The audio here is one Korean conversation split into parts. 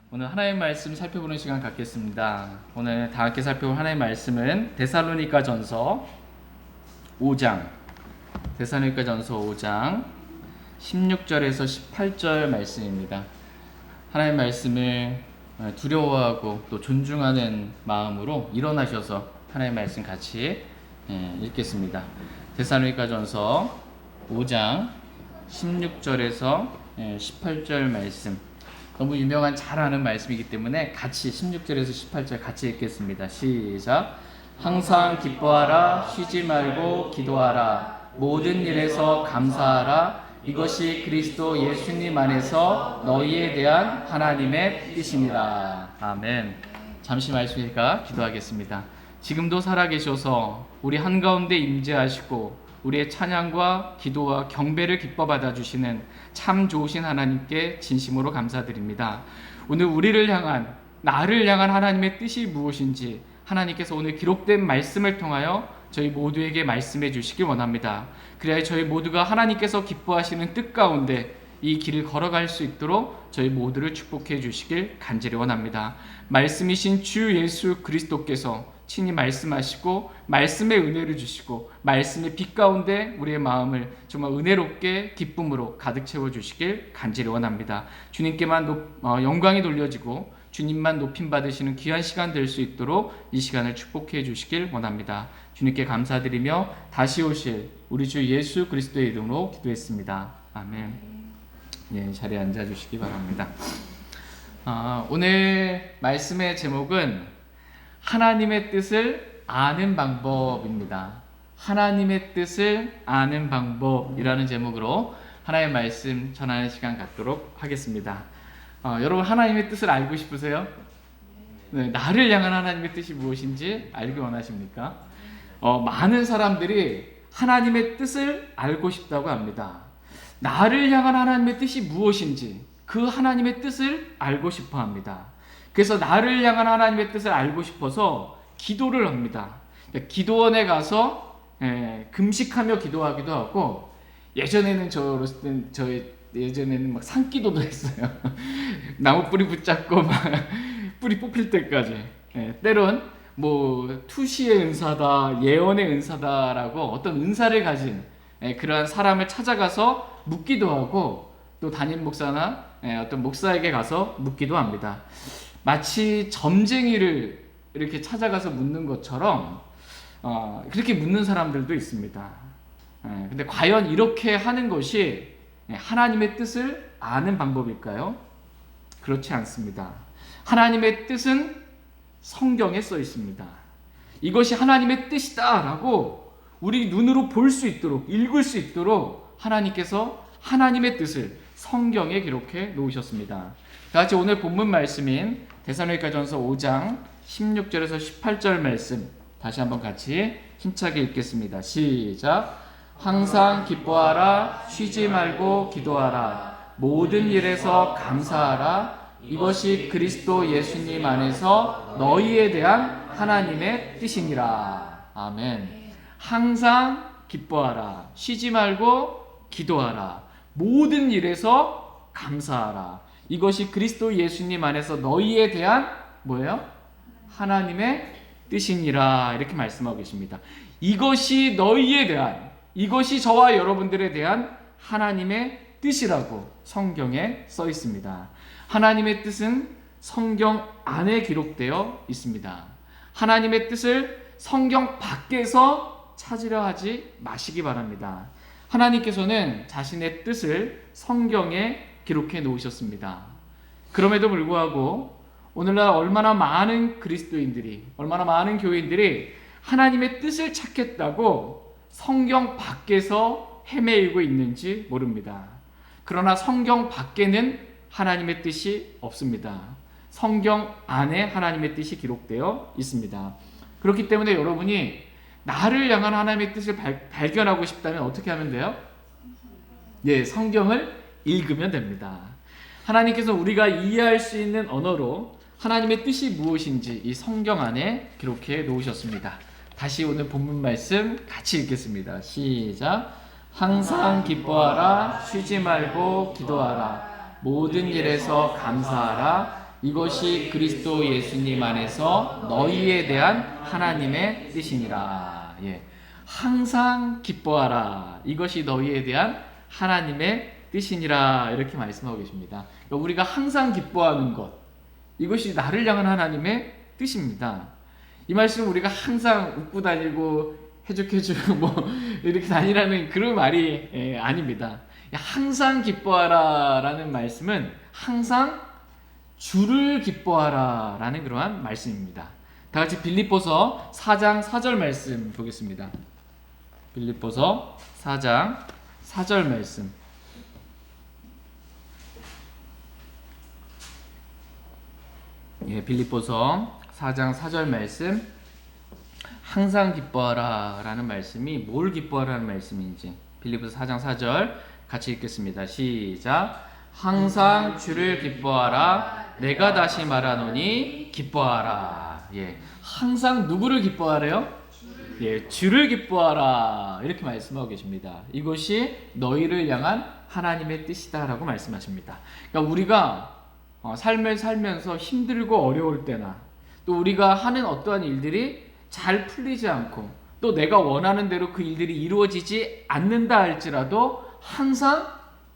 오늘 하나님의 말씀 살펴보는 시간 갖겠습니다. 오늘 다 함께 살펴볼 하나님의 말씀은 데살로니가전서 5장 16절에서 18절 말씀입니다. 하나님의 말씀을 두려워하고 또 존중하는 마음으로 일어나셔서 하나님의 말씀 같이 읽겠습니다. 데살로니가전서 5장 16절에서 18절 말씀, 너무 유명한 잘 아는 말씀이기 때문에 같이 16절에서 18절 같이 읽겠습니다. 시작. 항상 기뻐하라, 쉬지 말고 기도하라, 모든 일에서 감사하라, 이것이 그리스도 예수님 안에서 너희에 대한 하나님의 뜻입니다. 아멘. 잠시 말씀이니까 기도하겠습니다. 지금도 살아계셔서 우리 한가운데 임재하시고 우리의 찬양과 기도와 경배를 기뻐 받아주시는 참 좋으신 하나님께 진심으로 감사드립니다. 오늘 우리를 향한, 나를 향한 하나님의 뜻이 무엇인지 하나님께서 오늘 기록된 말씀을 통하여 저희 모두에게 말씀해 주시길 원합니다. 그래야 저희 모두가 하나님께서 기뻐하시는 뜻 가운데 이 길을 걸어갈 수 있도록 저희 모두를 축복해 주시길 간절히 원합니다. 말씀이신 주 예수 그리스도께서 친히 말씀하시고 말씀의 은혜를 주시고 말씀의 빛 가운데 우리의 마음을 정말 은혜롭게 기쁨으로 가득 채워주시길 간절히 원합니다. 주님께만 영광이 돌려지고 주님만 높임 받으시는 귀한 시간 될 수 있도록 이 시간을 축복해 주시길 원합니다. 주님께 감사드리며 다시 오실 우리 주 예수 그리스도의 이름으로 기도했습니다. 아멘. 예, 자리에 앉아주시기 바랍니다. 오늘 말씀의 제목은 하나님의 뜻을 아는 방법입니다. 하나님의 뜻을 아는 방법이라는 제목으로 하나님의 말씀 전하는 시간 갖도록 하겠습니다. 여러분, 하나님의 뜻을 알고 싶으세요? 네, 나를 향한 하나님의 뜻이 무엇인지 알기 원하십니까? 많은 사람들이 하나님의 뜻을 알고 싶다고 합니다. 나를 향한 하나님의 뜻이 무엇인지 그 하나님의 뜻을 알고 싶어 합니다. 그래서 나를 향한 하나님의 뜻을 알고 싶어서 기도를 합니다. 기도원에 가서 금식하며 기도하기도 하고, 예전에는 예전에는 막 산기도도 했어요. 나무 뿌리 붙잡고 막 뿌리 뽑힐 때까지. 때론 뭐 투시의 은사다, 예언의 은사다라고 어떤 은사를 가진 그러한 사람을 찾아가서 묻기도 하고, 또 담임 목사나 어떤 목사에게 가서 묻기도 합니다. 마치 점쟁이를 이렇게 찾아가서 묻는 것처럼 그렇게 묻는 사람들도 있습니다. 근데 과연 이렇게 하는 것이 하나님의 뜻을 아는 방법일까요? 그렇지 않습니다. 하나님의 뜻은 성경에 써 있습니다. 이것이 하나님의 뜻이다 라고 우리 눈으로 볼 수 있도록, 읽을 수 있도록 하나님께서 하나님의 뜻을 성경에 기록해 놓으셨습니다. 다같이 오늘 본문 말씀인 데살로니가전서 5장 16절에서 18절 말씀 다시 한번 같이 힘차게 읽겠습니다. 시작. 항상 기뻐하라, 쉬지 말고 기도하라, 모든 일에서 감사하라, 이것이 그리스도 예수님 안에서 너희에 대한 하나님의 뜻이니라. 아멘. 항상 기뻐하라, 쉬지 말고 기도하라, 모든 일에서 감사하라, 이것이 그리스도 예수님 안에서 너희에 대한 뭐예요? 하나님의 뜻이니라. 이렇게 말씀하고 계십니다. 이것이 너희에 대한, 이것이 저와 여러분들에 대한 하나님의 뜻이라고 성경에 써 있습니다. 하나님의 뜻은 성경 안에 기록되어 있습니다. 하나님의 뜻을 성경 밖에서 찾으려 하지 마시기 바랍니다. 하나님께서는 자신의 뜻을 성경에 기록해 놓으셨습니다. 그럼에도 불구하고 오늘날 얼마나 많은 그리스도인들이, 얼마나 많은 교인들이 하나님의 뜻을 찾겠다고 성경 밖에서 헤매이고 있는지 모릅니다. 그러나 성경 밖에는 하나님의 뜻이 없습니다. 성경 안에 하나님의 뜻이 기록되어 있습니다. 그렇기 때문에 여러분이 나를 향한 하나님의 뜻을 발견하고 싶다면 어떻게 하면 돼요? 네, 성경을 읽으면 됩니다. 하나님께서 우리가 이해할 수 있는 언어로 하나님의 뜻이 무엇인지 이 성경 안에 기록해 놓으셨습니다. 다시 오늘 본문 말씀 같이 읽겠습니다. 시작. 항상 기뻐하라, 쉬지 말고 기도하라, 모든 일에서 감사하라, 이것이 그리스도 예수님 안에서 너희에 대한 하나님의 뜻이니라. 예. 항상 기뻐하라. 이것이 너희에 대한 하나님의 뜻이니라. 이렇게 말씀하고 계십니다. 그러니까 우리가 항상 기뻐하는 것, 이것이 나를 향한 하나님의 뜻입니다. 이 말씀 우리가 항상 웃고 다니고 해죽해죽 뭐 이렇게 다니라는 그런 말이 아닙니다. 항상 기뻐하라 라는 말씀은 항상 주를 기뻐하라 라는 그러한 말씀입니다. 다 같이 빌립보서 4장 4절 말씀 보겠습니다. 빌립보서 4장 4절 말씀. 예, 빌립보서 4장 4절 말씀. 항상 기뻐하라 라는 말씀이 뭘 기뻐하라는 말씀인지 빌립보서 4장 4절 같이 읽겠습니다. 시작. 항상 주를 기뻐하라. 내가 다시 말하노니 기뻐하라. 예, 항상 누구를 기뻐하래요? 예, 주를 기뻐하라. 이렇게 말씀하고 계십니다. 이것이 너희를 향한 하나님의 뜻이다라고 말씀하십니다. 그러니까 우리가 삶을 살면서 힘들고 어려울 때나 또 우리가 하는 어떠한 일들이 잘 풀리지 않고 또 내가 원하는 대로 그 일들이 이루어지지 않는다 할지라도 항상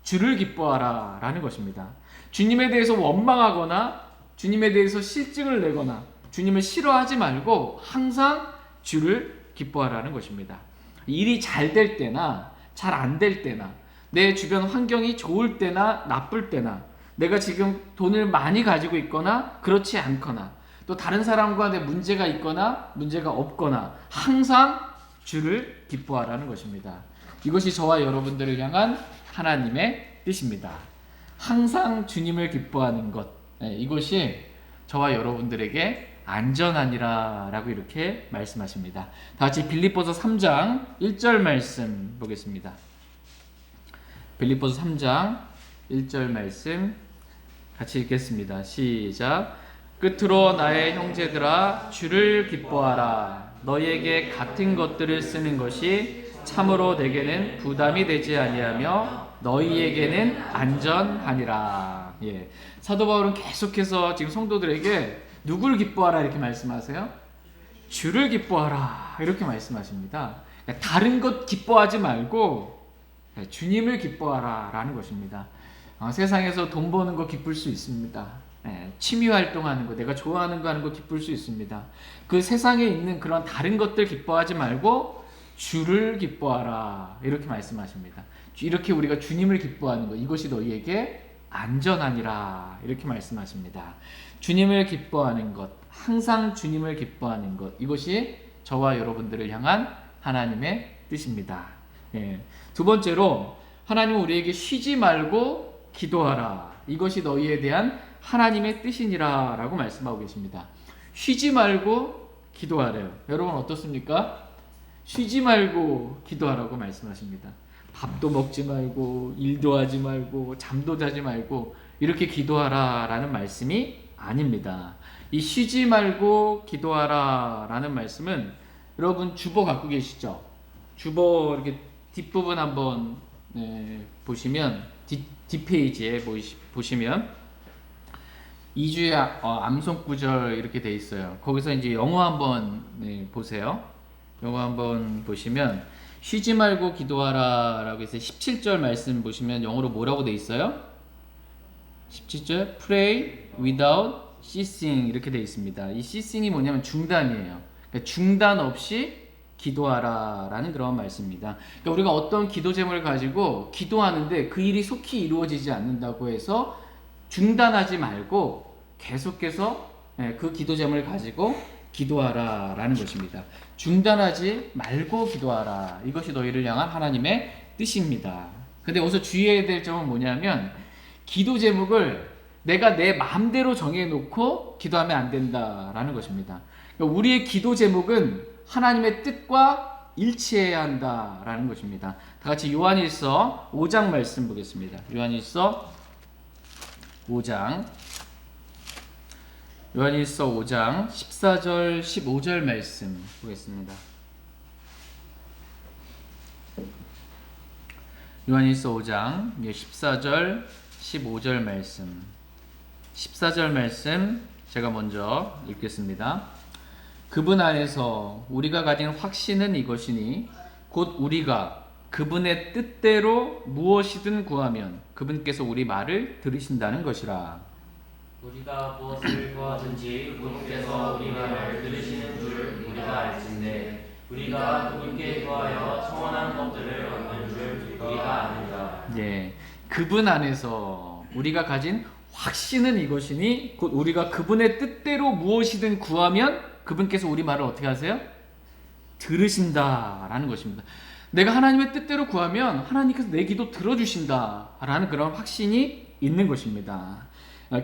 주를 기뻐하라 라는 것입니다. 주님에 대해서 원망하거나 주님에 대해서 실증을 내거나 주님을 싫어하지 말고 항상 주를 기뻐하라는 것입니다. 일이 잘 될 때나 잘 안 될 때나 내 주변 환경이 좋을 때나 나쁠 때나 내가 지금 돈을 많이 가지고 있거나 그렇지 않거나 또 다른 사람과 내 문제가 있거나 문제가 없거나 항상 주를 기뻐하라는 것입니다. 이것이 저와 여러분들을 향한 하나님의 뜻입니다. 항상 주님을 기뻐하는 것, 이것이 저와 여러분들에게 안전하니라 라고 이렇게 말씀하십니다. 다 같이 빌립보서 3장 1절 말씀 보겠습니다. 빌립보서 3장 1절 말씀 같이 읽겠습니다. 시작. 끝으로 나의 형제들아 주를 기뻐하라. 너희에게 같은 것들을 쓰는 것이 참으로 내게는 부담이 되지 아니하며 너희에게는 안전하니라. 예. 사도 바울은 계속해서 지금 성도들에게 누구를 기뻐하라 이렇게 말씀하세요? 주를 기뻐하라 이렇게 말씀하십니다. 다른 것 기뻐하지 말고 주님을 기뻐하라 라는 것입니다. 세상에서 돈 버는 거 기쁠 수 있습니다. 취미 활동하는 거, 내가 좋아하는 거 하는 거 기쁠 수 있습니다. 그 세상에 있는 그런 다른 것들 기뻐하지 말고 주를 기뻐하라 이렇게 말씀하십니다. 이렇게 우리가 주님을 기뻐하는 것, 이것이 너희에게 안전하니라 이렇게 말씀하십니다. 주님을 기뻐하는 것, 항상 주님을 기뻐하는 것, 이것이 저와 여러분들을 향한 하나님의 뜻입니다. 예. 두 번째로 하나님은 우리에게 쉬지 말고 기도하라. 이것이 너희에 대한 하나님의 뜻이니라 라고 말씀하고 계십니다. 쉬지 말고 기도하래요. 여러분 어떻습니까? 쉬지 말고 기도하라고 말씀하십니다. 밥도 먹지 말고 일도 하지 말고 잠도 자지 말고 이렇게 기도하라 라는 말씀이 아닙니다. 이 쉬지 말고 기도하라 라는 말씀은 여러분 주보 갖고 계시죠? 주보 이렇게 뒷부분 한번 보시면 뒷페이지에 보시면 2주의 암송 구절 이렇게 돼 있어요. 거기서 이제 영어 한번 보세요. 영어 한번 보시면 쉬지 말고 기도하라 라고 해서 17절 말씀 보시면 영어로 뭐라고 돼 있어요? 17절 Pray without ceasing 이렇게 돼 있습니다. 이 ceasing이 뭐냐면 중단이에요. 그러니까 중단 없이 기도하라 라는 그런 말씀입니다. 그러니까 우리가 어떤 기도 제목을 가지고 기도하는데 그 일이 속히 이루어지지 않는다고 해서 중단하지 말고 계속해서 그 기도 제목을 가지고 기도하라 라는 것입니다. 중단하지 말고 기도하라. 이것이 너희를 향한 하나님의 뜻입니다. 근데 여기서 주의해야 될 점은 뭐냐면 기도 제목을 내가 내 마음대로 정해놓고 기도하면 안 된다라는 것입니다. 그러니까 우리의 기도 제목은 하나님의 뜻과 일치해야 한다라는 것입니다. 다 같이 요한일서 5장 말씀 보겠습니다. 요한일서 5장 14절 15절 말씀 보겠습니다. 요한일서 5장 14절 15절 말씀 14절 말씀 제가 먼저 읽겠습니다. 그분 안에서 우리가 가진 확신은 이것이니 곧 우리가 그분의 뜻대로 무엇이든 구하면 그분께서 우리 말을 들으신다는 것이라. 우리가 무엇을 구하든지 그분께서 우리 말을 들으시는 줄 우리가 알진대 우리가 그분께 구하여 청원한 것들을 얻는 줄 우리가 아느니라. 예, 그분 안에서 우리가 가진 확신은 이것이니 곧 우리가 그분의 뜻대로 무엇이든 구하면 그분께서 우리 말을 어떻게 하세요? 들으신다라는 것입니다. 내가 하나님의 뜻대로 구하면 하나님께서 내 기도 들어주신다라는 그런 확신이 있는 것입니다.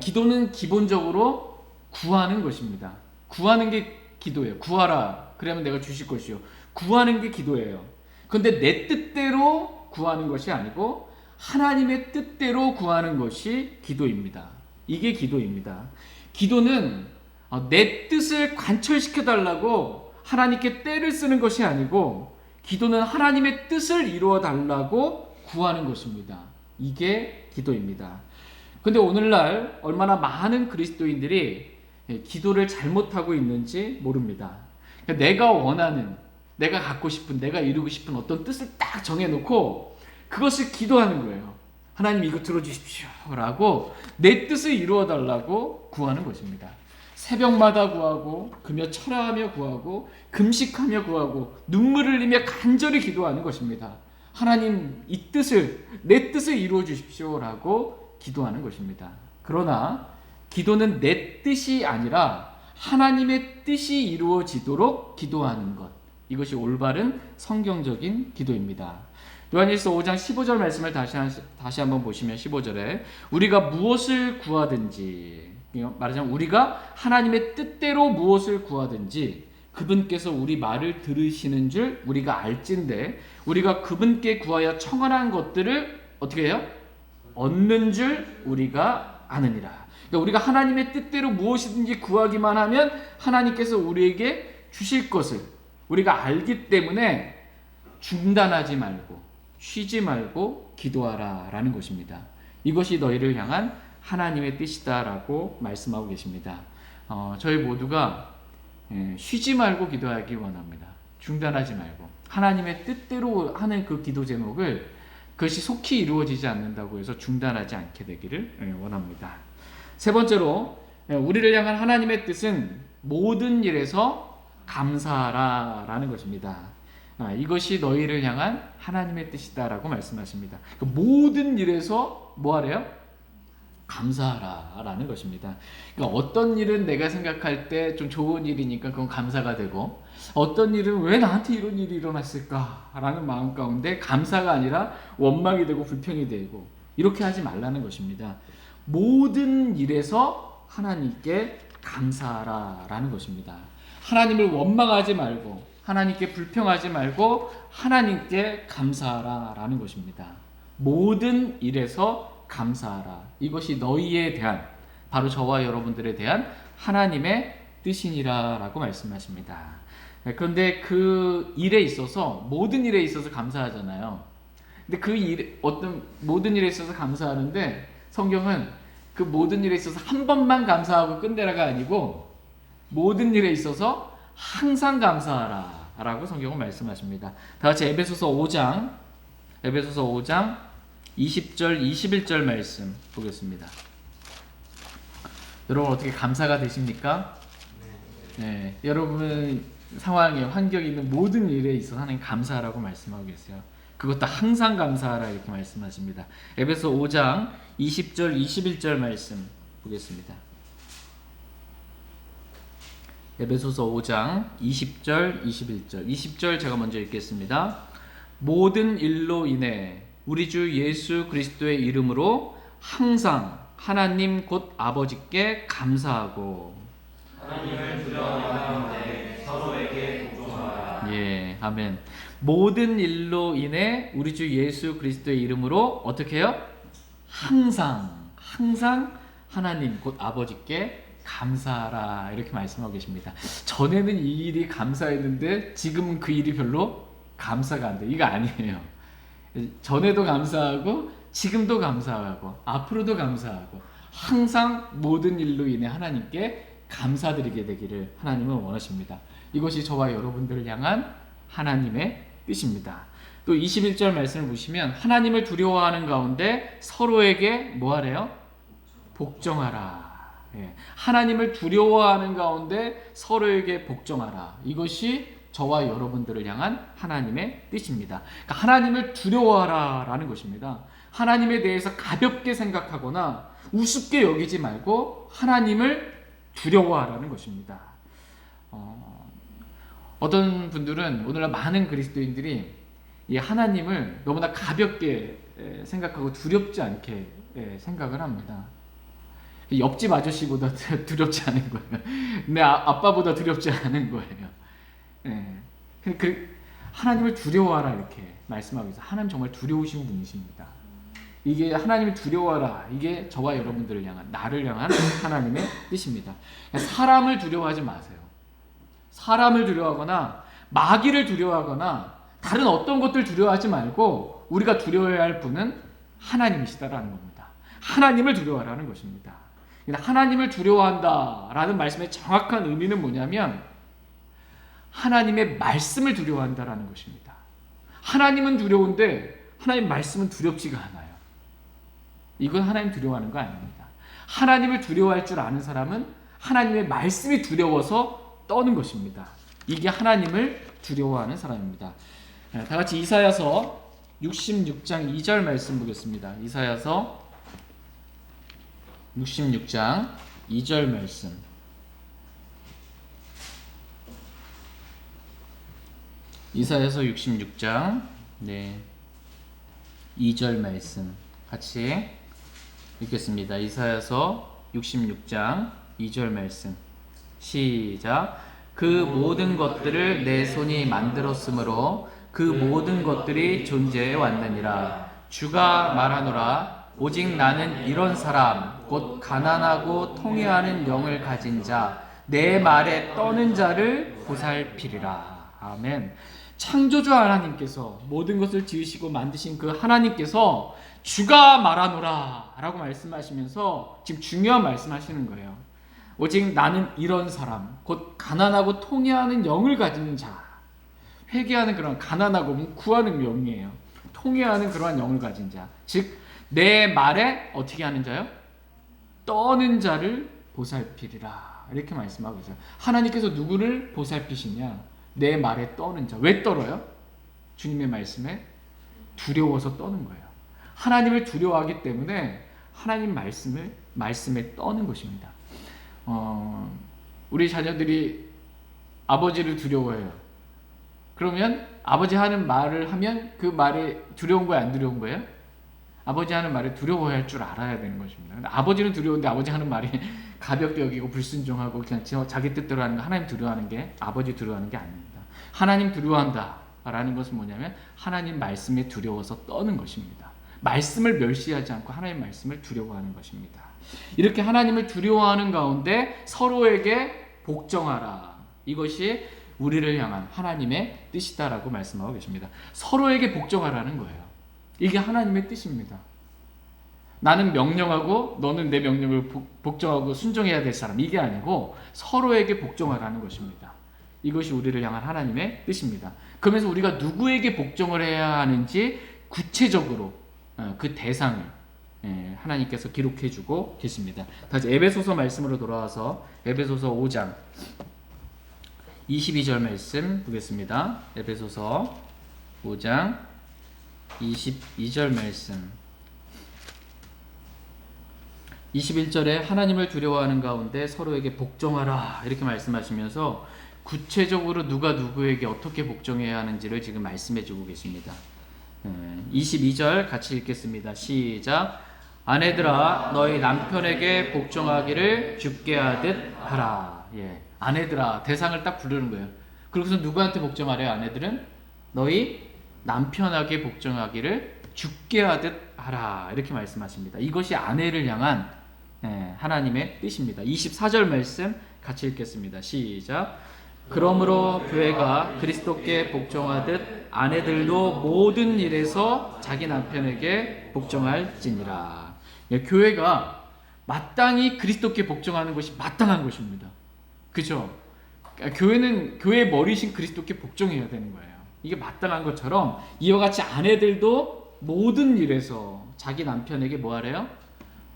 기도는 기본적으로 구하는 것입니다. 구하는 게 기도예요. 구하라. 그러면 내가 주실 것이요. 구하는 게 기도예요. 그런데 내 뜻대로 구하는 것이 아니고 하나님의 뜻대로 구하는 것이 기도입니다. 이게 기도입니다. 기도는 내 뜻을 관철시켜 달라고 하나님께 때를 쓰는 것이 아니고 기도는 하나님의 뜻을 이루어 달라고 구하는 것입니다. 이게 기도입니다. 근데 오늘날 얼마나 많은 그리스도인들이 기도를 잘못하고 있는지 모릅니다. 내가 원하는, 내가 갖고 싶은, 내가 이루고 싶은 어떤 뜻을 딱 정해놓고 그것을 기도하는 거예요. 하나님 이거 들어주십시오 라고 내 뜻을 이루어 달라고 구하는 것입니다. 새벽마다 구하고 금요 철야하며 구하고 금식하며 구하고 눈물을 흘리며 간절히 기도하는 것입니다. 하나님 이 뜻을, 내 뜻을 이루어 주십시오 라고 기도하는 것입니다. 그러나 기도는 내 뜻이 아니라 하나님의 뜻이 이루어지도록 기도하는 것, 이것이 올바른 성경적인 기도입니다. 요한일서 5장 15절 말씀을 다시 한번 보시면 15절에 우리가 무엇을 구하든지, 말하자면 우리가 하나님의 뜻대로 무엇을 구하든지 그분께서 우리 말을 들으시는 줄 우리가 알진대 우리가 그분께 구하여 청원한 것들을 어떻게 해요? 얻는 줄 우리가 아느니라. 그러니까 우리가 하나님의 뜻대로 무엇이든지 구하기만 하면 하나님께서 우리에게 주실 것을 우리가 알기 때문에 중단하지 말고 쉬지 말고 기도하라 라는 것입니다. 이것이 너희를 향한 하나님의 뜻이다 라고 말씀하고 계십니다. 저희 모두가 쉬지 말고 기도하기 원합니다. 중단하지 말고 하나님의 뜻대로 하는 그 기도 제목을 그것이 속히 이루어지지 않는다고 해서 중단하지 않게 되기를 원합니다. 세 번째로 우리를 향한 하나님의 뜻은 모든 일에서 감사하라 라는 것입니다. 이것이 너희를 향한 하나님의 뜻이다 라고 말씀하십니다. 모든 일에서 뭐 하래요? 감사하라 라는 것입니다. 그러니까 어떤 일은 내가 생각할 때 좀 좋은 일이니까 그건 감사가 되고 어떤 일은 왜 나한테 이런 일이 일어났을까 라는 마음 가운데 감사가 아니라 원망이 되고 불평이 되고 이렇게 하지 말라는 것입니다. 모든 일에서 하나님께 감사하라 라는 것입니다. 하나님을 원망하지 말고 하나님께 불평하지 말고 하나님께 감사하라 라는 것입니다. 모든 일에서 감사하라. 이것이 너희에 대한, 바로 저와 여러분들에 대한 하나님의 뜻이니라 라고 말씀하십니다. 그런데 그 일에 있어서, 모든 일에 있어서 감사하잖아요. 근데 그 일, 어떤 모든 일에 있어서 감사하는데 성경은 그 모든 일에 있어서 한 번만 감사하고 끝내라가 아니고 모든 일에 있어서 항상 감사하라 라고 성경은 말씀하십니다. 다 같이 에베소서 5장 20절 21절 말씀 보겠습니다. 여러분 어떻게 감사가 되십니까? 네, 여러분 상황에 환경에 있는 모든 일에 있어서 하나님 감사하라고 말씀하고 계세요. 그것도 항상 감사하라 이렇게 말씀하십니다. 에베소 5장 20절 21절 말씀 보겠습니다. 에베소서 5장 20절 21절 20절 제가 먼저 읽겠습니다. 모든 일로 인해 우리 주 예수 그리스도의 이름으로 항상 하나님 곧 아버지께 감사하고 하나님을 두려워하는데 서로에게 복종하라. 예, 아멘. 모든 일로 인해 우리 주 예수 그리스도의 이름으로 어떻게 해요? 항상 하나님 곧 아버지께 감사하라 이렇게 말씀하고 계십니다. 전에는 이 일이 감사했는데 지금은 그 일이 별로 감사가 안 돼. 이거 아니에요. 전에도 감사하고 지금도 감사하고 앞으로도 감사하고 항상 모든 일로 인해 하나님께 감사드리게 되기를 하나님은 원하십니다. 이것이 저와 여러분들을 향한 하나님의 뜻입니다. 또 21절 말씀을 보시면 하나님을 두려워하는 가운데 서로에게 뭐 하래요? 복종하라. 예. 하나님을 두려워하는 가운데 서로에게 복종하라. 이것이 저와 여러분들을 향한 하나님의 뜻입니다. 그러니까 하나님을 두려워하라라는 것입니다. 하나님에 대해서 가볍게 생각하거나 우습게 여기지 말고 하나님을 두려워하라는 것입니다. 어떤 분들은 오늘날 많은 그리스도인들이 이 하나님을 너무나 가볍게 생각하고 두렵지 않게 생각을 합니다. 옆집 아저씨보다 두렵지 않은 거예요. 내 아빠보다 두렵지 않은 거예요. 하나님을 두려워하라 이렇게 말씀하고 있어요. 하나님 정말 두려우신 분이십니다. 이게 하나님을 두려워하라. 이게 저와 여러분들을 향한, 나를 향한 하나님의 뜻입니다. 사람을 두려워하지 마세요. 사람을 두려워하거나 마귀를 두려워하거나 다른 어떤 것들 두려워하지 말고 우리가 두려워해야 할 분은 하나님이시다라는 겁니다. 하나님을 두려워하라는 것입니다. 하나님을 두려워한다라는 말씀의 정확한 의미는 뭐냐면 하나님의 말씀을 두려워한다라는 것입니다. 하나님은 두려운데 하나님 말씀은 두렵지가 않아요. 이건 하나님 두려워하는 거 아닙니다. 하나님을 두려워할 줄 아는 사람은 하나님의 말씀이 두려워서 떠는 것입니다. 이게 하나님을 두려워하는 사람입니다. 다 같이 이사야서 66장 2절 말씀 보겠습니다. 이사야서 66장 2절 말씀. 이사야서 66장 2절 말씀 같이 읽겠습니다. 이사야서 66장 2절 말씀 시작. 그 모든 것들을 내 손이 만들었으므로 그 모든 것들이 존재해 왔느니라. 주가 말하노라. 오직 나는 이런 사람 곧 가난하고 통회하는 영을 가진 자, 내 말에 떠는 자를 보살피리라. 아멘. 창조주 하나님께서 모든 것을 지으시고 만드신 그 하나님께서 주가 말하노라 라고 말씀하시면서 지금 중요한 말씀하시는 거예요. 오직 나는 이런 사람 곧 가난하고 통회하는 영을 가진 자, 회개하는 그런 가난하고 구하는 영이에요. 통회하는 그러한 영을 가진 자, 즉 내 말에 어떻게 하는 자요? 떠는 자를 보살피리라 이렇게 말씀하고 있어요. 하나님께서 누구를 보살피시냐? 내 말에 떠는 자. 왜 떨어요? 주님의 말씀에 두려워서 떠는 거예요. 하나님을 두려워하기 때문에 하나님 말씀에 떠는 것입니다. 우리 자녀들이 아버지를 두려워해요. 그러면 아버지 하는 말을 하면 그 말이 두려운 거예요, 안 두려운 거예요? 아버지 하는 말을 두려워할 줄 알아야 되는 것입니다. 근데 아버지는 두려운데 아버지 하는 말이 가볍게 여기고 불순종하고 그냥 자기 뜻대로 하는 거, 하나님 두려워하는 게 아버지 두려워하는 게 아닙니다. 하나님 두려워한다라는 것은 뭐냐면 하나님 말씀에 두려워서 떠는 것입니다. 말씀을 멸시하지 않고 하나님 말씀을 두려워하는 것입니다. 이렇게 하나님을 두려워하는 가운데 서로에게 복종하라. 이것이 우리를 향한 하나님의 뜻이다라고 말씀하고 계십니다. 서로에게 복종하라는 거예요. 이게 하나님의 뜻입니다. 나는 명령하고 너는 내 명령을 복종하고 순종해야 될 사람, 이게 아니고 서로에게 복종하라는 것입니다. 이것이 우리를 향한 하나님의 뜻입니다. 그러면서 우리가 누구에게 복종을 해야 하는지 구체적으로 그 대상을 하나님께서 기록해 주고 계십니다. 다시 에베소서 말씀으로 돌아와서 에베소서 5장 22절 말씀 보겠습니다. 에베소서 5장 22절 말씀. 21절에 하나님을 두려워하는 가운데 서로에게 복종하라 이렇게 말씀하시면서 구체적으로 누가 누구에게 어떻게 복종해야 하는지를 지금 말씀해 주고 계십니다. 22절 같이 읽겠습니다. 시작. 아내들아 너희 남편에게 복종하기를 주께 하듯 하라. 아내들아, 대상을 딱 부르는 거예요. 그러고서 누구한테 복종하래요? 아내들은 너희 남편에게 복종하기를 주께 하듯 하라 이렇게 말씀하십니다. 이것이 아내를 향한 하나님의 뜻입니다. 24절 말씀 같이 읽겠습니다. 시작. 그러므로 교회가 그리스도께 복종하듯 아내들도 모든 일에서 자기 남편에게 복종할지니라. 교회가 마땅히 그리스도께 복종하는 것이 마땅한 것입니다. 그죠? 교회는 교회의 머리신 그리스도께 복종해야 되는 거예요. 이게 마땅한 것처럼 이와 같이 아내들도 모든 일에서 자기 남편에게 뭐 하래요?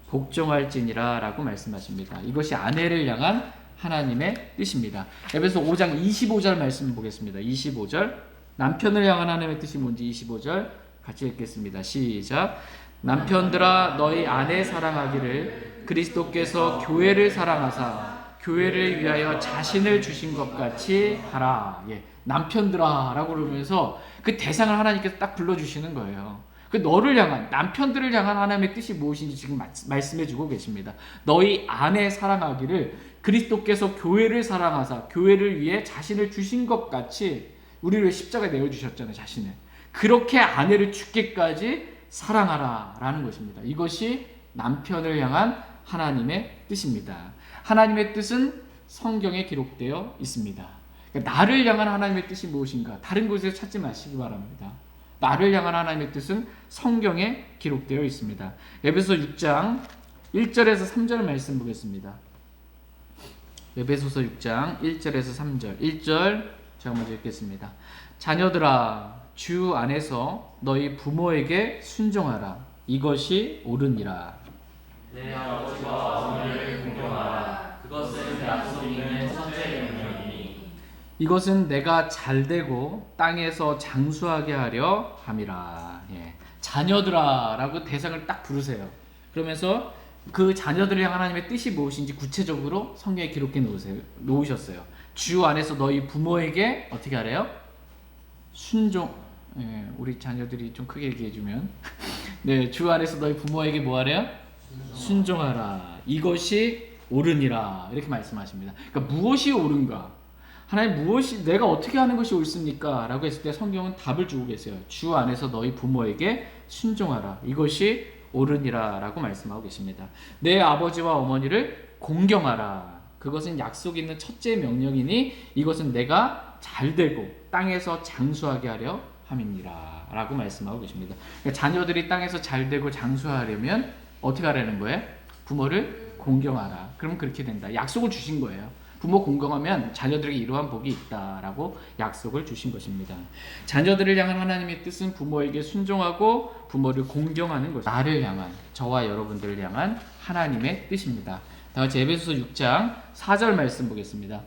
복종할지니라 라고 말씀하십니다. 이것이 아내를 향한 하나님의 뜻입니다. 에베소 5장 25절 말씀 보겠습니다. 25절 남편을 향한 하나님의 뜻이 뭔지 25절 같이 읽겠습니다. 시작. 남편들아 너희 아내 사랑하기를 그리스도께서 교회를 사랑하사 교회를 위하여 자신을 주신 것 같이 하라. 예, 남편들아 라고 그러면서 그 대상을 하나님께서 딱 불러주시는 거예요. 그 너를 향한, 남편들을 향한 하나님의 뜻이 무엇인지 지금 말씀해 주고 계십니다. 너희 아내 사랑하기를 그리스도께서 교회를 사랑하사 교회를 위해 자신을 주신 것 같이 우리를 십자가에 내어주셨잖아요. 자신을. 그렇게 아내를 죽기까지 사랑하라 라는 것입니다. 이것이 남편을 향한 하나님의 뜻입니다. 하나님의 뜻은 성경에 기록되어 있습니다. 그러니까 나를 향한 하나님의 뜻이 무엇인가 다른 곳에서 찾지 마시기 바랍니다. 나를 향한 하나님의 뜻은 성경에 기록되어 있습니다. 에베소 6장 1절에서 3절 말씀 보겠습니다. 에베소서 6장 1절에서 3절 1절 제가 먼저 읽겠습니다. 자녀들아 주 안에서 너희 부모에게 순종하라. 이것이 옳으니라. 내 아버지와 어머니를 공경하라. 그것은 약속 있는 첫째 명령이니 이것은 내가 잘되고 땅에서 장수하게 하려 함이라. 예. 자녀들아 라고 대상을 딱 부르세요. 그러면서 그 자녀들을 향한 하나님의 뜻이 무엇인지 구체적으로 성경에 기록해 놓으셨어요. 주 안에서 너희 부모에게 어떻게 하래요? 순종. 예, 우리 자녀들이 좀 크게 얘기해주면 네, 주 안에서 너희 부모에게 뭐 하래요? 순종하라. 이것이 옳으니라. 이렇게 말씀하십니다. 그러니까 무엇이 옳은가? 하나님 무엇이 내가 어떻게 하는 것이 옳습니까? 라고 했을 때 성경은 답을 주고 계세요. 주 안에서 너희 부모에게 순종하라. 이것이 옳으니라 라고 말씀하고 계십니다. 내 아버지와 어머니를 공경하라. 그것은 약속 있는 첫째 명령이니 이것은 내가 잘되고 땅에서 장수하게 하려 함이니라 라고 말씀하고 계십니다. 그러니까 자녀들이 땅에서 잘되고 장수하려면 어떻게 하라는 거예요? 부모를 공경하라. 그럼 그렇게 된다. 약속을 주신 거예요. 부모 공경하면 자녀들에게 이러한 복이 있다라고 약속을 주신 것입니다. 자녀들을 향한 하나님의 뜻은 부모에게 순종하고 부모를 공경하는 것. 나를 향한, 저와 여러분들을 향한 하나님의 뜻입니다. 다 같이 에베소서 6장 4절 말씀 보겠습니다.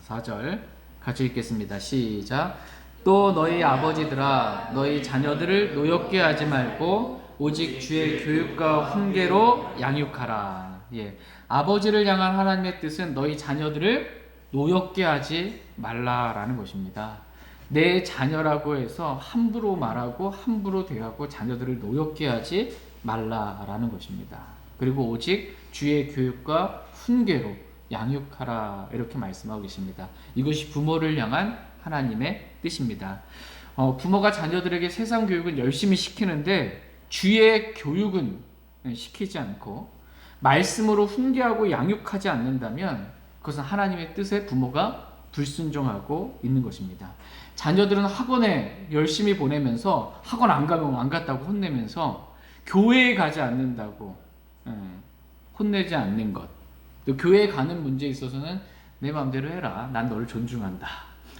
4절 같이 읽겠습니다. 시작. 또 너희 아버지들아 너희 자녀들을 노엽게 하지 말고 오직 주의 교육과 훈계로 양육하라. 예. 아버지를 향한 하나님의 뜻은 너희 자녀들을 노엽게 하지 말라라는 것입니다. 내 자녀라고 해서 함부로 말하고 함부로 대하고 자녀들을 노엽게 하지 말라라는 것입니다. 그리고 오직 주의 교육과 훈계로 양육하라 이렇게 말씀하고 계십니다. 이것이 부모를 향한 하나님의 뜻입니다. 부모가 자녀들에게 세상 교육은 열심히 시키는데 주의 교육은 시키지 않고 말씀으로 훈계하고 양육하지 않는다면 그것은 하나님의 뜻에 부모가 불순종하고 있는 것입니다. 자녀들은 학원에 열심히 보내면서 학원 안 가면 안 갔다고 혼내면서 교회에 가지 않는다고 혼내지 않는 것. 또 교회에 가는 문제에 있어서는 내 마음대로 해라. 난 너를 존중한다.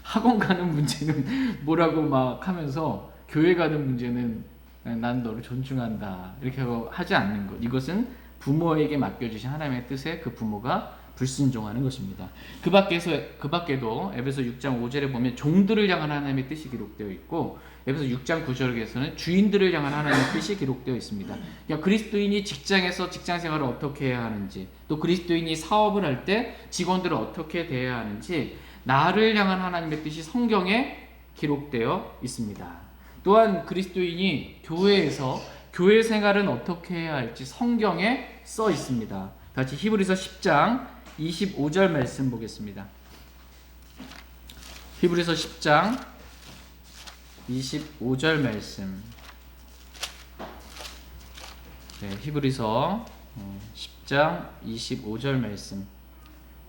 학원 가는 문제는 뭐라고 막 하면서 교회 가는 문제는 난 너를 존중한다. 이렇게 하지 않는 것. 이것은 부모에게 맡겨주신 하나님의 뜻에 그 부모가 불순종하는 것입니다. 그 밖에도 에베소 6장 5절에 보면 종들을 향한 하나님의 뜻이 기록되어 있고 에베소 6장 9절에서는 주인들을 향한 하나님의 뜻이 기록되어 있습니다. 그러니까 그리스도인이 직장에서 직장 생활을 어떻게 해야 하는지 또 그리스도인이 사업을 할 때 직원들을 어떻게 대해야 하는지 나를 향한 하나님의 뜻이 성경에 기록되어 있습니다. 또한 그리스도인이 교회에서 교회 생활은 어떻게 해야 할지 성경에 써 있습니다. 같이 히브리서 10장 25절 말씀 보겠습니다. 히브리서 10장 25절 말씀. 네, 히브리서 10장 25절 말씀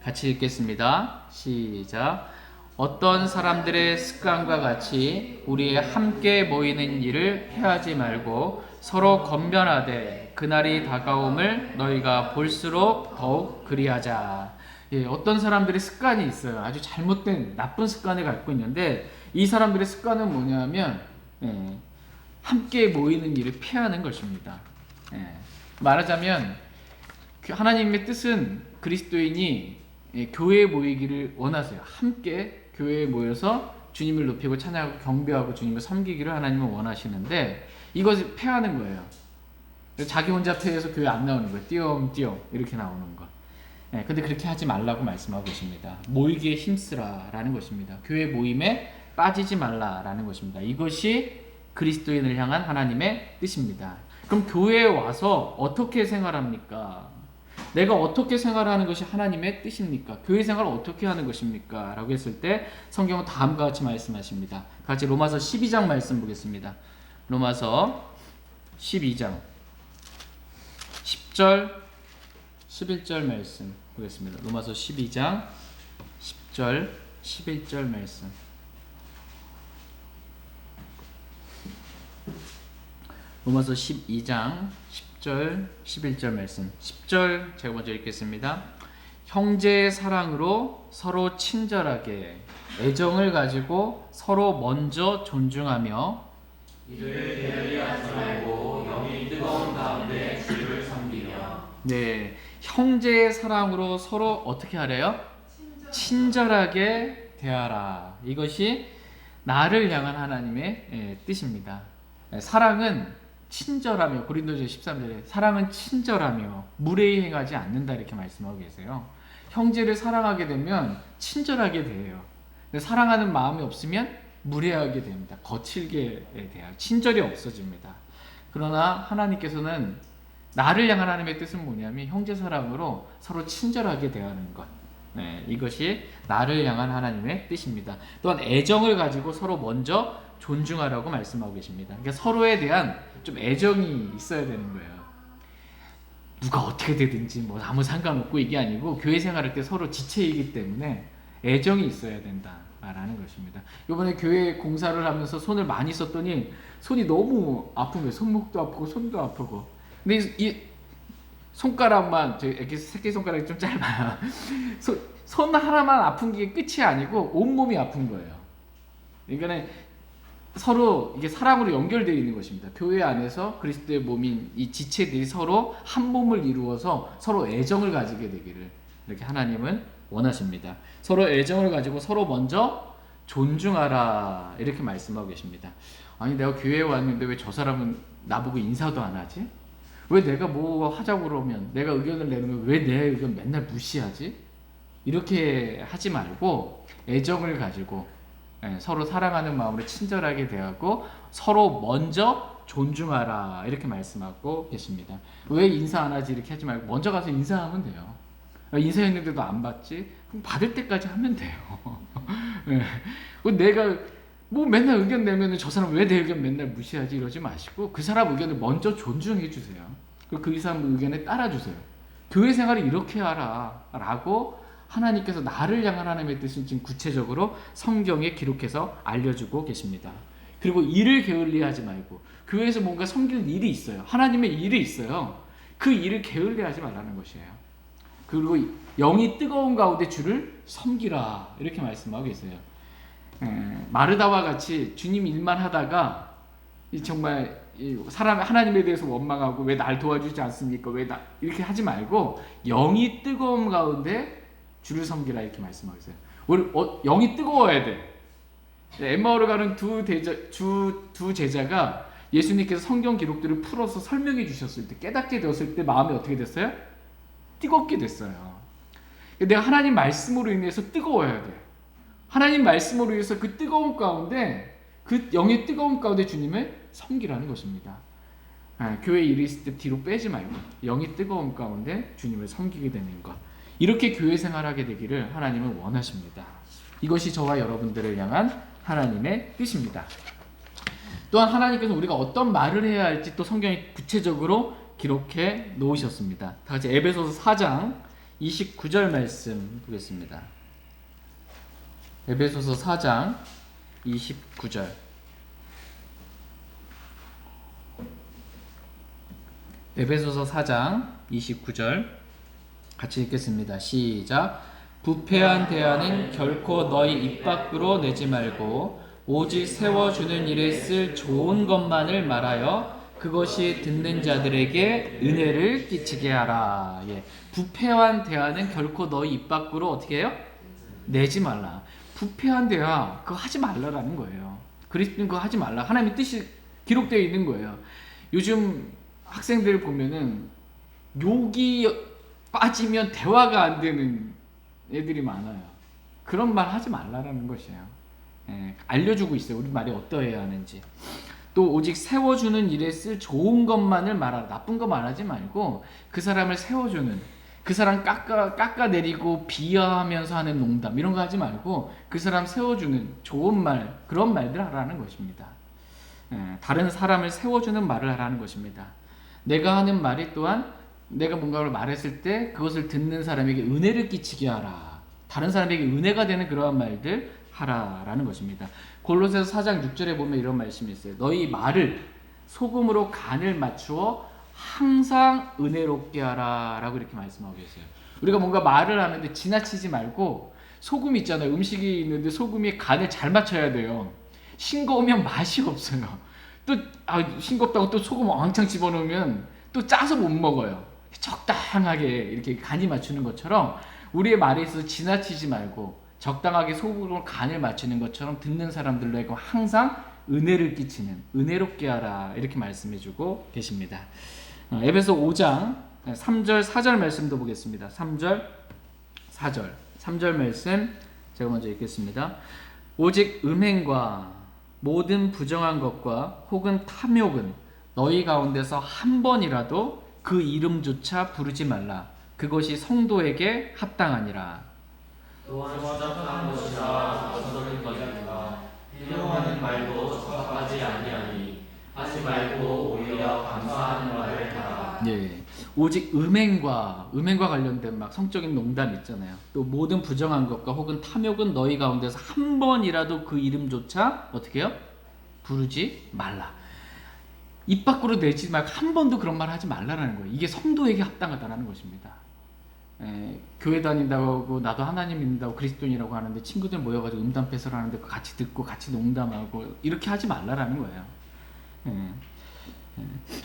같이 읽겠습니다. 시작. 어떤 사람들의 습관과 같이 우리의 함께 모이는 일을 해하지 말고 서로 건면하되 그날이 다가옴을 너희가 볼수록 더욱 그리하자. 예, 어떤 사람들의 습관이 있어요. 아주 잘못된 나쁜 습관을 갖고 있는데 이 사람들의 습관은 뭐냐면 함께 모이는 일을 피하는 것입니다. 말하자면 하나님의 뜻은 그리스도인이 교회에 모이기를 원하세요. 함께 교회에 모여서 주님을 높이고 찬양하고 경배하고 주님을 섬기기를 하나님은 원하시는데 이것을 패하는 거예요. 자기 혼자 패해서 교회 안 나오는 거예요. 띄엄띄엄 이렇게 나오는 거. 근데 그렇게 하지 말라고 말씀하고 계십니다. 모이기에 힘쓰라라는 것입니다. 교회 모임에 빠지지 말라라는 것입니다. 이것이 그리스도인을 향한 하나님의 뜻입니다. 그럼 교회에 와서 어떻게 생활합니까? 내가 어떻게 생활하는 것이 하나님의 뜻입니까? 교회 생활을 어떻게 하는 것입니까? 라고 했을 때 성경은 다음과 같이 말씀하십니다. 같이 로마서 12장 말씀 보겠습니다. 로마서 12장 10절 11절 말씀 보겠습니다. 로마서 12장 10절 11절 말씀. 로마서 12장 10절 11절 말씀. 10절 제가 먼저 읽겠습니다. 형제의 사랑으로 서로 친절하게 애정을 가지고 서로 먼저 존중하며 이를 게을리 하지 말고 영이 뜨거운 가운데 주를 섬기며. 네, 형제의 사랑으로 서로 어떻게 하래요? 친절하게 대하라. 이것이 나를 향한 하나님의 뜻입니다. 사랑은 친절하며, 고린도서 13절에 사랑은 친절하며 무례히 행하지 않는다 이렇게 말씀하고 계세요. 형제를 사랑하게 되면 친절하게 대해요. 근데 사랑하는 마음이 없으면 무례하게 됩니다. 거칠게 대해요. 친절이 없어집니다. 그러나 하나님께서는 나를 향한 하나님의 뜻은 뭐냐면 형제 사랑으로 서로 친절하게 대하는 것. 이것이 나를 향한 하나님의 뜻입니다. 또한 애정을 가지고 서로 먼저 존중하라고 말씀하고 계십니다. 그러니까 서로에 대한 좀 애정이 있어야 되는 거예요. 누가 어떻게 되든지 뭐 아무 상관없고 이게 아니고 교회 생활할 때 서로 지체이기 때문에 애정이 있어야 된다라는 것입니다. 이번에 교회 공사를 하면서 손을 많이 썼더니 손이 너무 아픈 거예요. 손목도 아프고 손도 아프고. 근데 이 손가락만, 이렇게 새끼 손가락이 좀 짧아요. 손 하나만 아픈 게 끝이 아니고 온몸이 아픈 거예요. 그러니까 서로 이게 사랑으로 연결되어 있는 것입니다. 교회 안에서 그리스도의 몸인 이 지체들이 서로 한 몸을 이루어서 서로 애정을 가지게 되기를 이렇게 하나님은 원하십니다. 서로 애정을 가지고 서로 먼저 존중하라 이렇게 말씀하고 계십니다. 아니 내가 교회에 왔는데 왜 저 사람은 나보고 인사도 안 하지? 왜 내가 뭐 하자고 그러면 내가 의견을 내는 왜 내 의견 맨날 무시하지? 이렇게 하지 말고 애정을 가지고 서로 사랑하는 마음으로 친절하게 대하고 서로 먼저 존중하라 이렇게 말씀하고 계십니다. 왜 인사 안 하지 이렇게 하지 말고 먼저 가서 인사하면 돼요. 인사했는데도 안 받지? 그럼 받을 때까지 하면 돼요. 내가 뭐 맨날 의견 내면은 저 사람 왜 내 의견 맨날 무시하지 이러지 마시고 그 사람 의견을 먼저 존중해 주세요. 그리고 그 사람 의견에 따라 주세요. 교회 생활을 이렇게 하라 라고 하나님께서 나를 향한 하나님의 뜻을 지금 구체적으로 성경에 기록해서 알려주고 계십니다. 그리고 일을 게을리하지 말고 교회에서 뭔가 섬길 일이 있어요. 하나님의 일이 있어요. 그 일을 게을리하지 말라는 것이에요. 그리고 영이 뜨거운 가운데 주를 섬기라 이렇게 말씀하고 계세요. 마르다와 같이 주님 일만 하다가 정말 사람 하나님에 대해서 원망하고 왜 날 도와주지 않습니까? 왜 나 이렇게 하지 말고 영이 뜨거운 가운데 주를 섬기라 이렇게 말씀하고 있어요. 영이 뜨거워야 돼. 엠마오를 가는 두 제자가 예수님께서 성경 기록들을 풀어서 설명해 주셨을 때 깨닫게 되었을 때 마음이 어떻게 됐어요? 뜨겁게 됐어요. 내가 하나님 말씀으로 인해서 뜨거워야 돼. 하나님 말씀으로 인해서 그 뜨거운 가운데 그 영의 뜨거운 가운데 주님을 섬기라는 것입니다. 교회 일이 있을 때 뒤로 빼지 말고 영이 뜨거운 가운데 주님을 섬기게 되는 것. 이렇게 교회 생활하게 되기를 하나님은 원하십니다. 이것이 저와 여러분들을 향한 하나님의 뜻입니다. 또한 하나님께서 우리가 어떤 말을 해야 할지 또 성경에 구체적으로 기록해 놓으셨습니다. 다 같이 에베소서 4장 29절 말씀 보겠습니다. 에베소서 4장 29절. 에베소서 4장 29절 같이 읽겠습니다. 시작. 부패한 대안은 결코 너희 입 밖으로 내지 말고 오직 세워주는 일에 쓸 좋은 것만을 말하여 그것이 듣는 자들에게 은혜를 끼치게 하라. 예. 부패한 대안은 결코 너희 입 밖으로 어떻게 해요? 내지 말라. 부패한 대화 그거 하지 말라라는 거예요. 그리스도는 그거 하지 말라. 하나님의 뜻이 기록되어 있는 거예요. 요즘 학생들 보면은 욕이 빠지면 대화가 안 되는 애들이 많아요. 그런 말 하지 말라라는 것이에요. 예, 알려주고 있어요. 우리 말이 어떠해야 하는지. 또 오직 세워주는 일에 쓸 좋은 것만을 말하라. 나쁜 거 말하지 말고 그 사람을 세워주는, 그 사람 깎아내리고 비하하면서 하는 농담 이런 거 하지 말고 그 사람 세워주는 좋은 말, 그런 말들 하라는 것입니다. 예, 다른 사람을 세워주는 말을 하라는 것입니다. 내가 하는 말이 또한 내가 뭔가를 말했을 때 그것을 듣는 사람에게 은혜를 끼치게 하라. 다른 사람에게 은혜가 되는 그러한 말들 하라라는 것입니다. 골로새서 4장 6절에 보면 이런 말씀이 있어요. 너희 말을 소금으로 간을 맞추어 항상 은혜롭게 하라 라고 이렇게 말씀하고 계세요. 우리가 뭔가 말을 하는데 지나치지 말고 소금 있잖아요. 음식이 있는데 소금이 간을 잘 맞춰야 돼요. 싱거우면 맛이 없어요. 또 싱겁다고 또 소금 왕창 집어넣으면 또 짜서 못 먹어요. 적당하게 이렇게 간이 맞추는 것처럼 우리의 말에 있어서 지나치지 말고 적당하게 소금으로 간을 맞추는 것처럼 듣는 사람들에게 항상 은혜를 끼치는, 은혜롭게 하라 이렇게 말씀해주고 계십니다. 에베소 5장 3절 4절 말씀도 보겠습니다. 3절 4절 3절 말씀 제가 먼저 읽겠습니다. 오직 음행과 모든 부정한 것과 혹은 탐욕은 너희 가운데서 한 번이라도 그 이름조차 부르지 말라. 그것이 성도에게 합당하니라. 또한 추잡한 것이라 어설픈 것이니까 희롱하는 말도 적합하지 아니하니 하지 말고 오히려 감사하는 말을 하라. 예, 오직 음행과 관련된 막 성적인 농담 있잖아요. 또 모든 부정한 것과 혹은 탐욕은 너희 가운데서 한 번이라도 그 이름조차 어떻게 해요? 부르지 말라. 입 밖으로 내지 말고 한 번도 그런 말 하지 말라라는 거예요. 이게 성도에게 합당하다라는 것입니다. 교회 다닌다고 나도 하나님 믿는다고 그리스도인이라고 하는데 친구들 모여가지고 음담패설 하는데 같이 듣고 같이 농담하고 이렇게 하지 말라라는 거예요.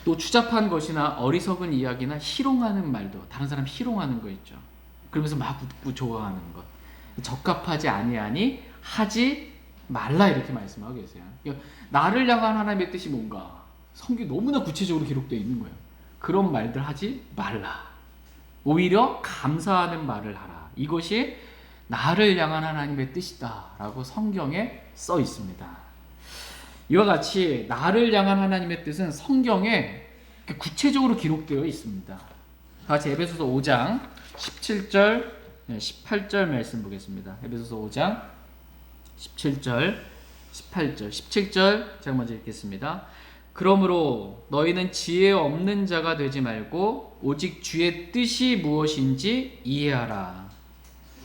또 추잡한 것이나 어리석은 이야기나 희롱하는 말도, 다른 사람 희롱하는 거 있죠. 그러면서 막 웃고 좋아하는 것, 적합하지 아니하니 하지 말라 이렇게 말씀하고 계세요. 그러니까 나를 향한 하나님의 뜻이 뭔가 성경이 너무나 구체적으로 기록되어 있는 거예요. 그런 말들 하지 말라. 오히려 감사하는 말을 하라. 이것이 나를 향한 하나님의 뜻이다라고 성경에 써 있습니다. 이와 같이 나를 향한 하나님의 뜻은 성경에 구체적으로 기록되어 있습니다. 같이 에베소서 5장 17절 18절 말씀 보겠습니다. 에베소서 5장 17절 18절 17절 제가 먼저 읽겠습니다. 그러므로 너희는 지혜 없는 자가 되지 말고 오직 주의 뜻이 무엇인지 이해하라.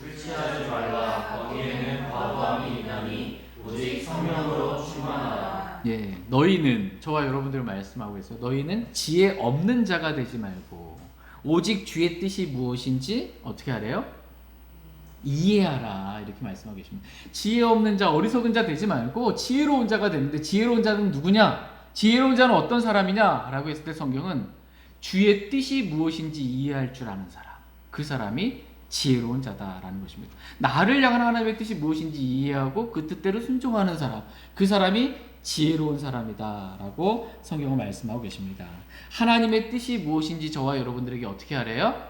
술 취하지 말라. 거기에는 과도함이 있나니 오직 성령으로 충만하라. 예, 너희는 저와 여러분들 말씀하고 있어요. 너희는 지혜 없는 자가 되지 말고 오직 주의 뜻이 무엇인지 어떻게 하래요? 이해하라 이렇게 말씀하고 계십니다. 지혜 없는 자, 어리석은 자 되지 말고 지혜로운 자가 되는데 지혜로운 자는 누구냐? 지혜로운 자는 어떤 사람이냐? 라고 했을 때 성경은 주의 뜻이 무엇인지 이해할 줄 아는 사람, 그 사람이 지혜로운 자다라는 것입니다. 나를 향한 하나님의 뜻이 무엇인지 이해하고 그 뜻대로 순종하는 사람, 그 사람이 지혜로운 사람이다라고 성경은 말씀하고 계십니다. 하나님의 뜻이 무엇인지 저와 여러분들에게 어떻게 하래요?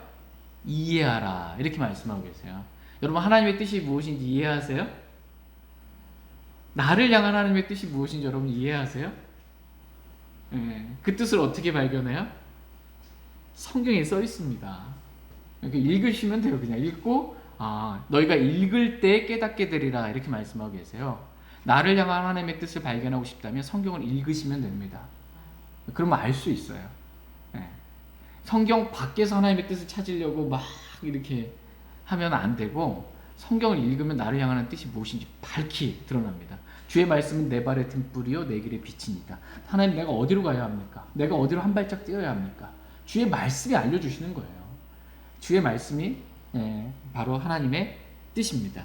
이해하라 이렇게 말씀하고 계세요. 여러분 하나님의 뜻이 무엇인지 이해하세요? 나를 향한 하나님의 뜻이 무엇인지 여러분 이해하세요? 그 뜻을 어떻게 발견해요? 성경에 써 있습니다. 읽으시면 돼요. 그냥 읽고 너희가 읽을 때 깨닫게 되리라 이렇게 말씀하고 계세요. 나를 향한 하나님의 뜻을 발견하고 싶다면 성경을 읽으시면 됩니다. 그러면 알 수 있어요. 성경 밖에서 하나님의 뜻을 찾으려고 막 이렇게 하면 안 되고 성경을 읽으면 나를 향하는 뜻이 무엇인지 밝히 드러납니다. 주의 말씀은 내 발의 등불이요 내 길의 빛이니까. 하나님, 내가 어디로 가야 합니까? 내가 어디로 한 발짝 뛰어야 합니까? 주의 말씀이 알려주시는 거예요. 주의 말씀이 바로 하나님의 뜻입니다.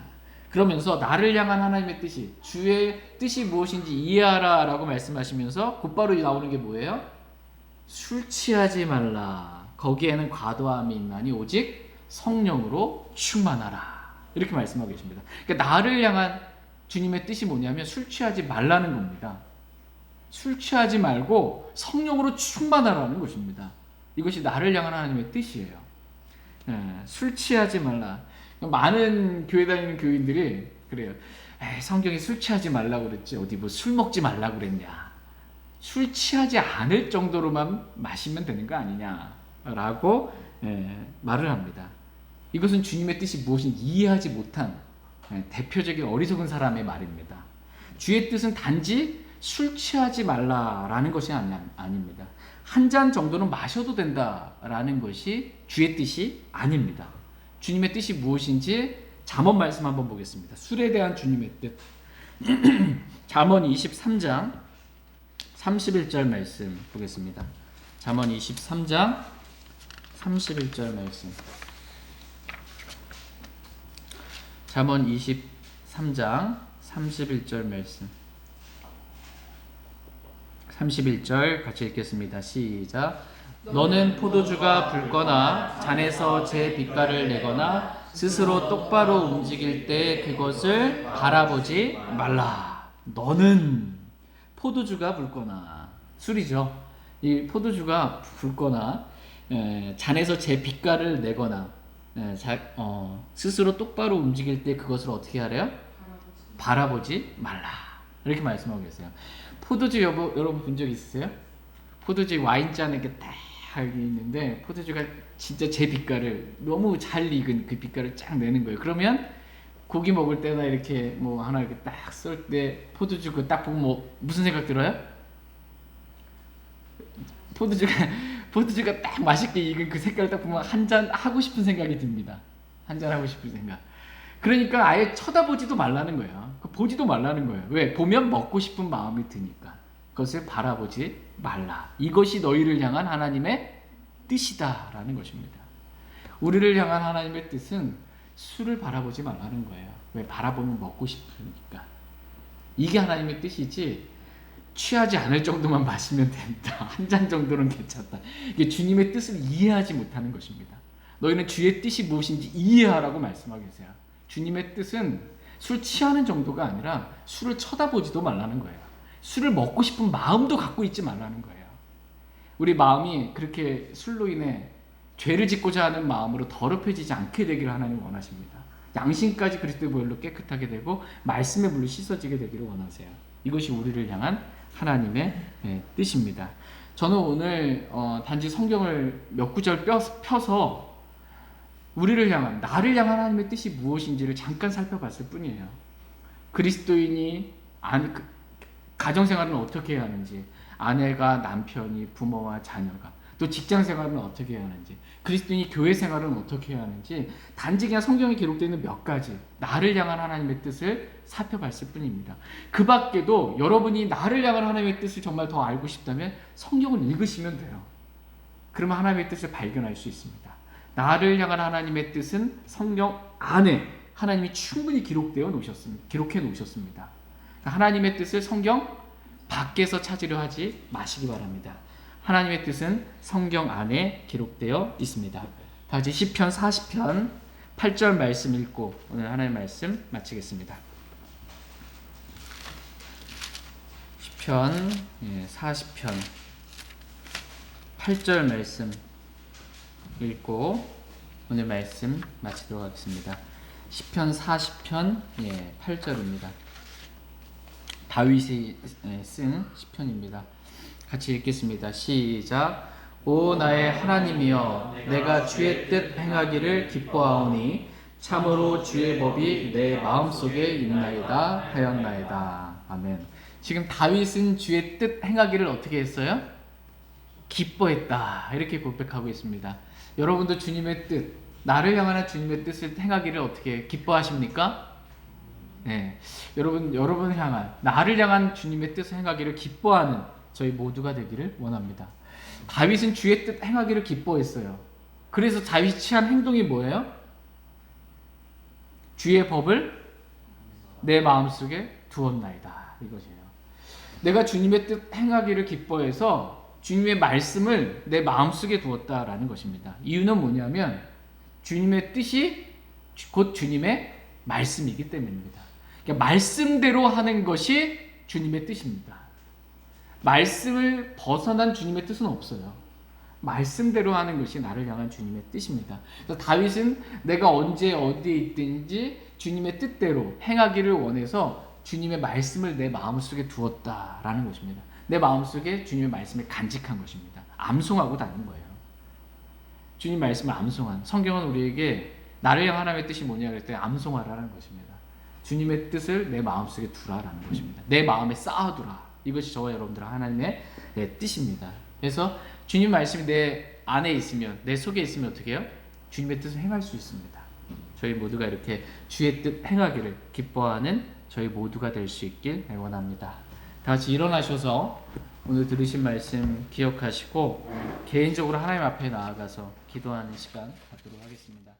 그러면서 나를 향한 하나님의 뜻이, 주의 뜻이 무엇인지 이해하라 라고 말씀하시면서 곧바로 나오는 게 뭐예요? 술 취하지 말라. 거기에는 과도함이 있나니 오직 성령으로 충만하라. 이렇게 말씀하고 계십니다. 그러니까 나를 향한 주님의 뜻이 뭐냐면 술 취하지 말라는 겁니다. 술 취하지 말고 성령으로 충만하라는 것입니다. 이것이 나를 향한 하나님의 뜻이에요. 술 취하지 말라. 많은 교회 다니는 교인들이 그래요. 성경이 술 취하지 말라고 그랬지 어디 뭐 술 먹지 말라고 그랬냐. 술 취하지 않을 정도로만 마시면 되는 거 아니냐라고 말을 합니다. 이것은 주님의 뜻이 무엇인지 이해하지 못한 대표적인 어리석은 사람의 말입니다. 주의 뜻은 단지 술 취하지 말라라는 것이 아닙니다. 한 잔 정도는 마셔도 된다라는 것이 주의 뜻이 아닙니다. 주님의 뜻이 무엇인지 잠언 말씀 한번 보겠습니다. 술에 대한 주님의 뜻. 잠언 23장 31절 말씀 보겠습니다. 잠언 23장 31절 말씀. 잠언 23장 31절 말씀. 31절 같이 읽겠습니다. 시작. 너는 포도주가 붉거나 잔에서 제 빛깔을 내거나 스스로 똑바로 움직일 때 그것을 바라보지 말라. 너는 포도주가 붉거나, 술이죠. 이 포도주가 붉거나 잔에서 제 빛깔을 내거나 스스로 똑바로 움직일 때 그것을 어떻게 하래요? 바라보지 말라. 이렇게 말씀하고 계세요. 포도주 여러분 본 적 있으세요? 포도주 와인잔에 이렇게 딱 있는데 포도주가 진짜 제 빛깔을 너무 잘 익은 그 빛깔을 쫙 내는 거예요. 그러면 고기 먹을 때나 이렇게 뭐 하나 이렇게 딱 썰 때 포도주 그 딱 보면 뭐 무슨 생각 들어요? 포도주가 딱 맛있게 익은 그 색깔을 딱 보면 한 잔 하고 싶은 생각이 듭니다. 한 잔 하고 싶은 생각. 그러니까 아예 쳐다보지도 말라는 거예요. 보지도 말라는 거예요. 왜? 보면 먹고 싶은 마음이 드니까. 그것을 바라보지 말라. 이것이 너희를 향한 하나님의 뜻이다라는 것입니다. 우리를 향한 하나님의 뜻은 술을 바라보지 말라는 거예요. 왜? 바라보면 먹고 싶으니까. 이게 하나님의 뜻이지 취하지 않을 정도만 마시면 된다. 한 잔 정도는 괜찮다. 이게 주님의 뜻을 이해하지 못하는 것입니다. 너희는 주의 뜻이 무엇인지 이해하라고 말씀하고 계세요. 주님의 뜻은 술 취하는 정도가 아니라 술을 쳐다보지도 말라는 거예요. 술을 먹고 싶은 마음도 갖고 있지 말라는 거예요. 우리 마음이 그렇게 술로 인해 죄를 짓고자 하는 마음으로 더럽혀지지 않게 되기를 하나님 원하십니다. 양심까지 그리스도의 보혈로 깨끗하게 되고 말씀의 물로 씻어지게 되기를 원하세요. 이것이 우리를 향한 하나님의 뜻입니다. 저는 오늘 단지 성경을 몇 구절 펴서 우리를 향한, 나를 향한 하나님의 뜻이 무엇인지를 잠깐 살펴봤을 뿐이에요. 그리스도인이 가정생활은 어떻게 해야 하는지, 아내가, 남편이, 부모와 자녀가, 또 직장생활은 어떻게 해야 하는지, 그리스도인이 교회생활은 어떻게 해야 하는지 단지 그냥 성경에 기록되어 있는 몇 가지 나를 향한 하나님의 뜻을 살펴봤을 뿐입니다. 그 밖에도 여러분이 나를 향한 하나님의 뜻을 정말 더 알고 싶다면 성경을 읽으시면 돼요. 그러면 하나님의 뜻을 발견할 수 있습니다. 나를 향한 하나님의 뜻은 성경 안에 하나님이 충분히 기록해 놓으셨습니다. 하나님의 뜻을 성경 밖에서 찾으려 하지 마시기 바랍니다. 하나님의 뜻은 성경 안에 기록되어 있습니다. 다시 시편 40편 8절 말씀 읽고 오늘 하나님의 말씀 마치겠습니다. 시편 40편 8절 말씀 읽고 오늘 말씀 마치도록 하겠습니다. 시편 40편 8절입니다. 다윗이 쓴 시편입니다. 같이 읽겠습니다. 시작. 오 나의 하나님이여, 내가 주의 뜻 행하기를 기뻐하오니 참으로 주의 법이 내 마음속에 있나이다 하였나이다. 아멘. 지금 다윗은 주의 뜻 행하기를 어떻게 했어요? 기뻐했다. 이렇게 고백하고 있습니다. 여러분도 주님의 뜻, 나를 향하는 주님의 뜻을 행하기를 어떻게 기뻐하십니까? 네, 여러분 향한 나를 향한 주님의 뜻을 행하기를 기뻐하는 저희 모두가 되기를 원합니다. 다윗은 주의 뜻 행하기를 기뻐했어요. 그래서 다윗이 취한 행동이 뭐예요? 주의 법을 내 마음속에 두었나이다. 이것이에요. 내가 주님의 뜻 행하기를 기뻐해서 주님의 말씀을 내 마음속에 두었다라는 것입니다. 이유는 뭐냐면 주님의 뜻이 곧 주님의 말씀이기 때문입니다. 그러니까 말씀대로 하는 것이 주님의 뜻입니다. 말씀을 벗어난 주님의 뜻은 없어요. 말씀대로 하는 것이 나를 향한 주님의 뜻입니다. 그래서 다윗은 내가 언제 어디에 있든지 주님의 뜻대로 행하기를 원해서 주님의 말씀을 내 마음속에 두었다라는 것입니다. 내 마음속에 주님의 말씀을 간직한 것입니다. 암송하고 다닌 거예요. 주님 말씀을 암송한. 성경은 우리에게 나를 향한 하나님의 뜻이 뭐냐 그럴 때 암송하라는 것입니다. 주님의 뜻을 내 마음속에 두라라는 것입니다. 내 마음에 쌓아두라. 이것이 저와 여러분들 하나님의 뜻입니다. 그래서 주님 말씀이 내 안에 있으면, 내 속에 있으면 어떻게 해요? 주님의 뜻을 행할 수 있습니다. 저희 모두가 이렇게 주의 뜻 행하기를 기뻐하는 저희 모두가 될 수 있길 원합니다. 다 같이 일어나셔서 오늘 들으신 말씀 기억하시고 개인적으로 하나님 앞에 나아가서 기도하는 시간 갖도록 하겠습니다.